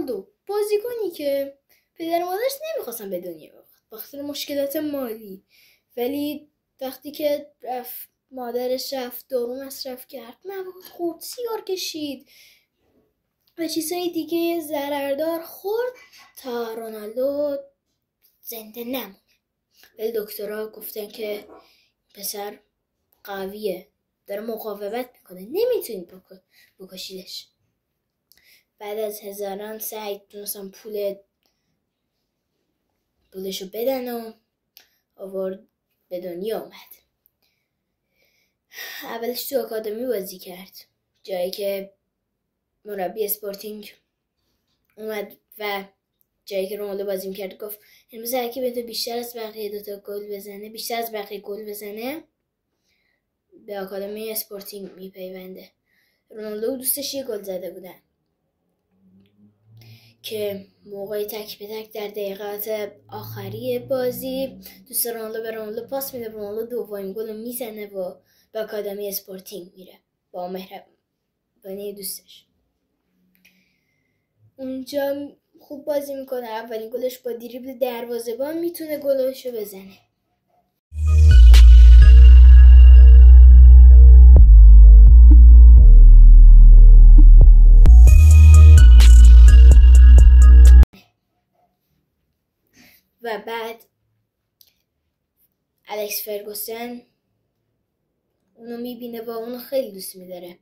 رونالدو بازیکنی که پدر مادرش نمیخواستن به دنیا بیاد بخاطر مشکلات مالی، ولی وقتی که مادرش رفت دارو مصرف کرد، مواد خورد، سیگار کشید و چیزهای دیگه ضرردار خورد تا رونالدو زنده نمونه. ولی دکترها گفتن که پسر قویه، داره مقاومت میکنه، نمیتونید بکشیدش. بعد از هزاران سعی تونستن پولشو بدن و آورد به دنیا اومد. اولش تو آکادمی بازی کرد، جایی که مربی اسپورتینگ اومد و جایی که رونالدو بازی میکرد گفت امروز هرکی به تو بیشتر از بقیه گل بزنه به آکادمی اسپورتینگ میپیونده. رونالدو دوستش یه گل زده بودن که موقع تک به تک در دقیقات آخری بازی دوست رونالدو به رونالدو پاس میده، رونالدو دومین گل میزنه و به آکادمی اسپورتینگ میره با مهربانی دوستش. اونجا خوب بازی میکنه، اولین گلش با دریبل دروازه‌بان میتونه گلشو بزنه. و بعد الکس فرگوسن اونو میبینه و اونو خیلی دوست میداره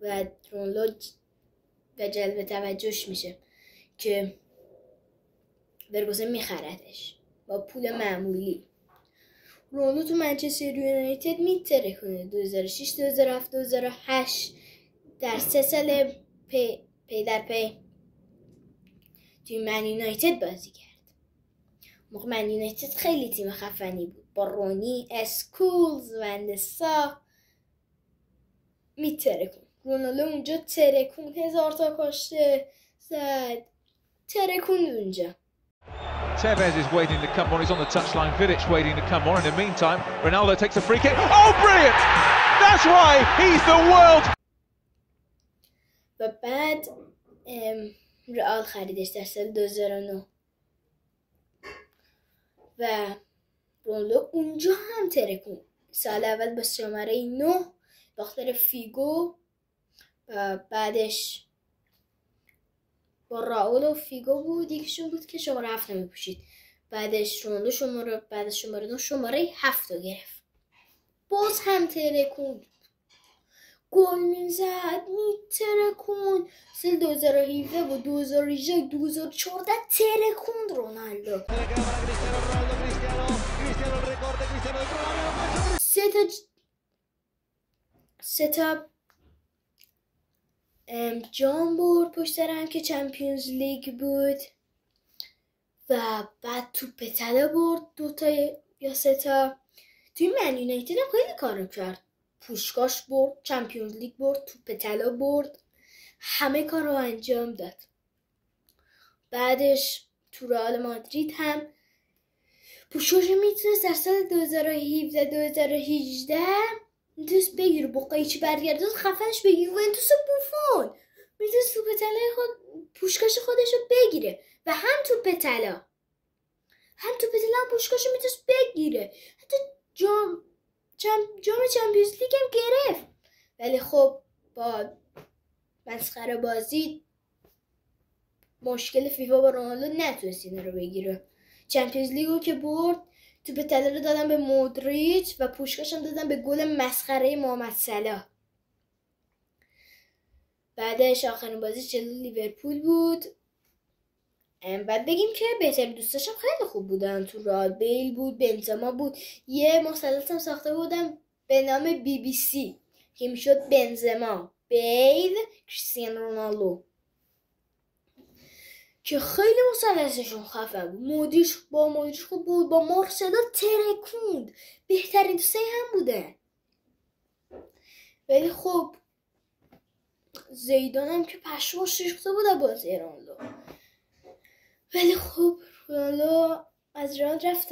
و رونالدو و جلب توجهش میشه که فرگوسن میخردش با پول معمولی. رونالدو تو منچستر یونایتد میترکونه 2006 2007 2008 در 3 سال پی در پی توی من یونایتد بازی کرد. موقع من یونایتد خیلی تیم خفنی بود با رونی، اسکولز، وندسا میترکون. رونالدو اونجا ترکون، 1000 تا کاشته زد، ترکون اونجا. Tevez is waiting to come on. He's on the touchline. Vidic waiting to come on. In the meantime, Ronaldo takes a free kick. Oh, brilliant! That's why he's the world. و بعد رئال خریدش در سال 2009 و رونالدو اونجا هم ترکون. سال اول با شماره 9 باختر فیگو و بعدش با راول و فیگو بود، یکیشون بود که شماره 7 نمیپوشید. بعدش رونالدو بعد شماره 9 شماره 7 رو گرفت، باز هم ترکون، گل میزد، میترکون. سال 2017 و 2018 2014 ترکوند رونالدو. سه تا جام برد پشت سر هم که چمپیونز لیگ بود و بعد توپ طلا برد 2 تا یا 3 تا. توی من یونایتد هم خیلی کارو کرد، پوشکاش برد، چمپیونز لیگ برد، توپ طلا برد، همه کارو انجام داد. بعدش تو رئال مادرید هم پوشکاش میتونست در سال 2017 2018 میتونست بگیره، با قیچی برگرداد خفنش به یوونتوس بوفون، میتونست توپ طلای پوشکاش خودش رو بگیره و هم توپ طلا هم پوشکاش رو میتونست بگیره، حتی جام چمپیونز لیگ هم گرفت. ولی خب با مسخره بازی مشکل فیفا با رونالدو نتونست اینا رو بگیره. چمپیونز لیگو که برد، توپ طلا رو دادن به مودریچ و پوشکاش هم دادن به گل مسخره محمد صلاح. بعدش آخرین بازی جلوی لیورپول بود. بعد بگیم که بهترین دوستاشم خیلی خوب بودن تو رئال، بیل بود، بنزما بود. یه مثلث هم ساخته بودم به نام BBC که میشد بنزما، بیل، کریستیانو رونالدو که خیلی مثلثشون خفن بود. مودریچ خوب بود، با مارسلو ترکوند، بهترین دوستای هم بوده. ولی خب زیدان هم که پشماش ریخته بود بازی رونالدو. ولی خب رونالدو از رئال رفت.